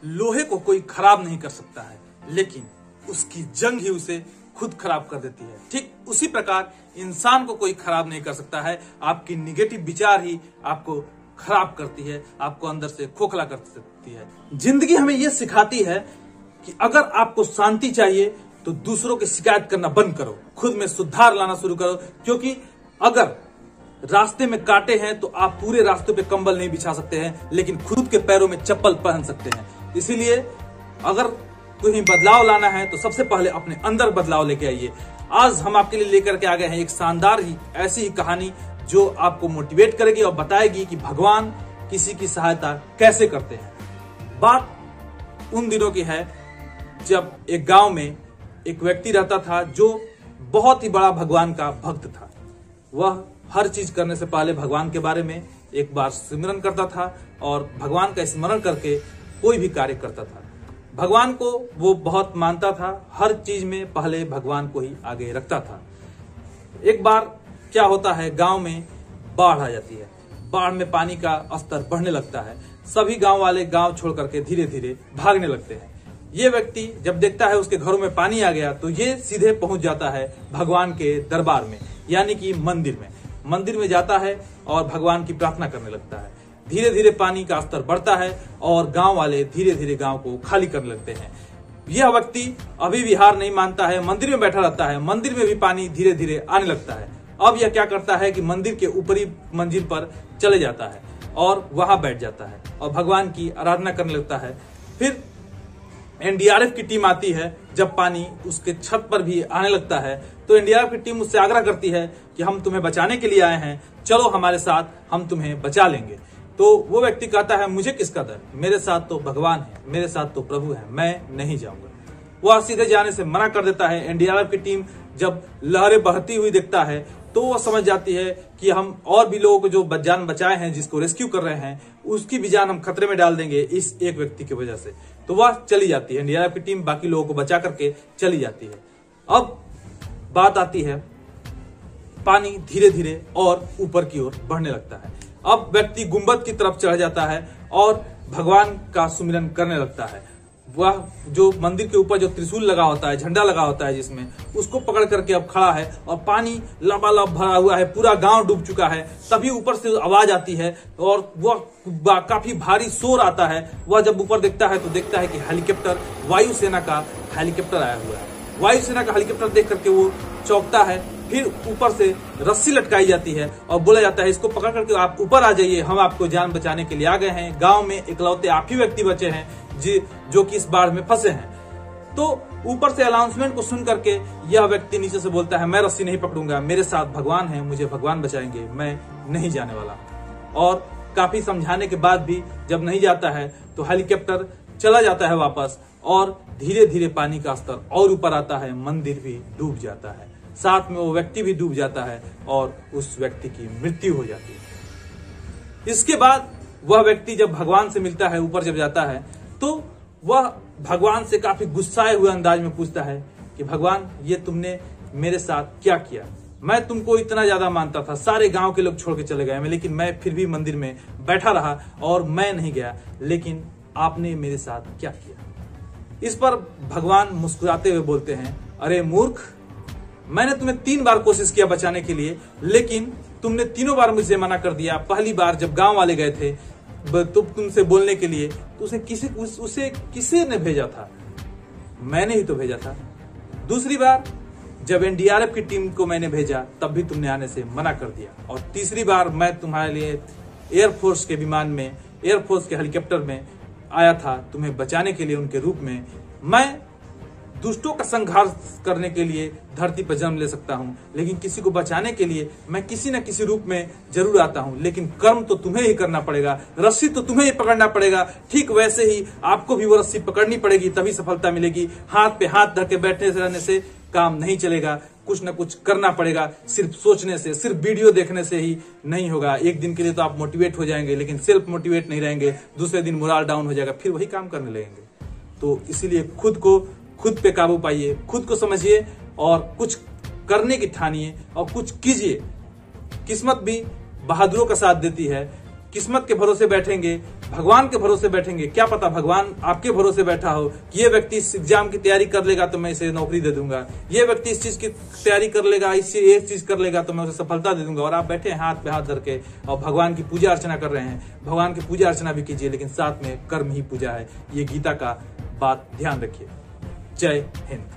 लोहे को कोई खराब नहीं कर सकता है, लेकिन उसकी जंग ही उसे खुद खराब कर देती है। ठीक उसी प्रकार इंसान को कोई खराब नहीं कर सकता है, आपकी निगेटिव विचार ही आपको खराब करती है, आपको अंदर से खोखला कर सकती है। जिंदगी हमें यह सिखाती है कि अगर आपको शांति चाहिए तो दूसरों की शिकायत करना बंद करो, खुद में सुधार लाना शुरू करो। क्योंकि अगर रास्ते में कांटे हैं तो आप पूरे रास्ते पे कंबल नहीं बिछा सकते हैं, लेकिन खुद के पैरों में चप्पल पहन सकते हैं। इसीलिए अगर कहीं बदलाव लाना है तो सबसे पहले अपने अंदर बदलाव लेके आइए। आज हम आपके लिए लेकर के आ गए हैं एक शानदार ही ऐसी ही कहानी जो आपको मोटिवेट करेगी और बताएगी कि भगवान किसी की सहायता कैसे करते हैं। बात उन दिनों की है जब एक गांव में एक व्यक्ति रहता था जो बहुत ही बड़ा भगवान का भक्त था। वह हर चीज करने से पहले भगवान के बारे में एक बार सिमरन करता था और भगवान का स्मरण करके कोई भी कार्य करता था। भगवान को वो बहुत मानता था, हर चीज में पहले भगवान को ही आगे रखता था। एक बार क्या होता है, गांव में बाढ़ आ जाती है। बाढ़ में पानी का स्तर बढ़ने लगता है। सभी गांव वाले गांव छोड़ करके धीरे धीरे भागने लगते हैं। ये व्यक्ति जब देखता है उसके घरों में पानी आ गया तो ये सीधे पहुंच जाता है भगवान के दरबार में, यानी कि मंदिर में। मंदिर में जाता है और भगवान की प्रार्थना करने लगता है। धीरे धीरे पानी का स्तर बढ़ता है और गांव वाले धीरे धीरे गांव को खाली करने लगते हैं। यह व्यक्ति अभी भी हार नहीं मानता है, मंदिर में बैठा रहता है। मंदिर में भी पानी धीरे धीरे आने लगता है। अब यह क्या करता है कि मंदिर के ऊपरी मंजिल पर चले जाता है और वहां बैठ जाता है और भगवान की आराधना करने लगता है। फिर एनडीआरएफ की टीम आती है। जब पानी उसके छत पर भी आने लगता है तो एनडीआरएफ की टीम उससे आग्रह करती है कि हम तुम्हें बचाने के लिए आए हैं, चलो हमारे साथ, हम तुम्हें बचा लेंगे। तो वो व्यक्ति कहता है मुझे किसका डर, मेरे साथ तो भगवान है, मेरे साथ तो प्रभु है, मैं नहीं जाऊंगा। वह सीधे जाने से मना कर देता है। एनडीआरएफ की टीम जब लहरें बहती हुई देखता है तो वह समझ जाती है कि हम और भी लोगों को जो जान बचाए हैं, जिसको रेस्क्यू कर रहे हैं, उसकी भी जान हम खतरे में डाल देंगे इस एक व्यक्ति की वजह से। तो वह चली जाती है। एनडीआरएफ की टीम बाकी लोगों को बचा करके चली जाती है। अब बात आती है, पानी धीरे धीरे और ऊपर की ओर बढ़ने लगता है। अब व्यक्ति गुंबद की तरफ चढ़ जाता है और भगवान का सुमिरन करने लगता है। वह जो मंदिर के ऊपर जो त्रिशूल लगा होता है, झंडा लगा होता है जिसमें, उसको पकड़ करके अब खड़ा है और पानी लबालब भरा हुआ है, पूरा गांव डूब चुका है। तभी ऊपर से आवाज आती है और वह काफी भारी शोर आता है। वह जब ऊपर देखता है तो देखता है कि हेलीकॉप्टर, वायुसेना का हेलीकॉप्टर आया हुआ है। वायुसेना का हेलीकॉप्टर देख करके वो चौंकता है। फिर ऊपर से रस्सी लटकाई जाती है और बोला जाता है इसको पकड़ करके आप ऊपर आ जाइए, हम आपको जान बचाने के लिए आ गए हैं। गांव में इकलौते आप ही व्यक्ति बचे हैं जो कि इस बाढ़ में फंसे हैं। तो ऊपर से अनाउंसमेंट को सुन करके यह व्यक्ति नीचे से बोलता है मैं रस्सी नहीं पकड़ूंगा, मेरे साथ भगवान है, मुझे भगवान बचाएंगे, मैं नहीं जाने वाला। और काफी समझाने के बाद भी जब नहीं जाता है तो हेलीकॉप्टर चला जाता है वापस और धीरे धीरे पानी का स्तर और ऊपर आता है। मंदिर भी डूब जाता है, साथ में वो व्यक्ति भी डूब जाता है और उस व्यक्ति की मृत्यु हो जाती है। इसके बाद वह व्यक्ति जब भगवान से मिलता है, ऊपर जब जाता है, तो वह भगवान से काफी गुस्साए हुए अंदाज में पूछता है कि भगवान, ये तुमने मेरे साथ क्या किया? मैं तुमको इतना ज्यादा मानता था, सारे गांव के लोग छोड़ के चले गए, लेकिन मैं फिर भी मंदिर में बैठा रहा और मैं नहीं गया, लेकिन आपने मेरे साथ क्या किया? इस पर भगवान मुस्कुराते हुए बोलते हैं, अरे मूर्ख, मैंने तुम्हें 3 बार कोशिश किया बचाने के लिए, लेकिन तुमने तीनों बार मुझे मना कर दिया। पहली बार जब गांव वाले गए थे तो तुमसे बोलने के लिए, तो उसे किसे ने भेजा था? मैंने ही तो भेजा था। दूसरी बार जब एनडीआरएफ की टीम को मैंने भेजा तब भी तुमने आने से मना कर दिया। और तीसरी बार मैं तुम्हारे लिए एयरफोर्स के विमान में, एयरफोर्स के हेलीकॉप्टर में आया था तुम्हें बचाने के लिए। उनके रूप में मैं दुष्टों का संघर्ष करने के लिए धरती पर जन्म ले सकता हूं, लेकिन किसी को बचाने के लिए मैं किसी न किसी रूप में जरूर आता हूं। लेकिन कर्म तो तुम्हें ही करना पड़ेगा, रस्सी तो तुम्हें ही पकड़ना पड़ेगा। ठीक वैसे ही आपको भी वो रस्सी पकड़नी पड़ेगी, तभी सफलता मिलेगी। हाथ पे हाथ धर के बैठने से रहने से काम नहीं चलेगा, कुछ न कुछ करना पड़ेगा। सिर्फ सोचने से, सिर्फ वीडियो देखने से ही नहीं होगा। एक दिन के लिए तो आप मोटिवेट हो जाएंगे, लेकिन सेल्फ मोटिवेट नहीं रहेंगे, दूसरे दिन मोरल डाउन हो जाएगा, फिर वही काम करने लगेंगे। तो इसीलिए खुद पे काबू पाइए, खुद को समझिए और कुछ करने की ठानिए और कुछ कीजिए। किस्मत भी बहादुरों का साथ देती है। किस्मत के भरोसे बैठेंगे, भगवान के भरोसे बैठेंगे, क्या पता भगवान आपके भरोसे बैठा हो कि ये व्यक्ति इस एग्जाम की तैयारी कर लेगा तो मैं इसे नौकरी दे दूंगा, ये व्यक्ति इस चीज की तैयारी कर लेगा, ये चीज कर लेगा तो मैं उसे सफलता दे दूंगा। और आप बैठे हैं हाथ पे हाथ धर के और भगवान की पूजा अर्चना कर रहे हैं। भगवान की पूजा अर्चना भी कीजिए, लेकिन साथ में कर्म ही पूजा है। ये गीता का बात ध्यान रखिए। जय हिंद।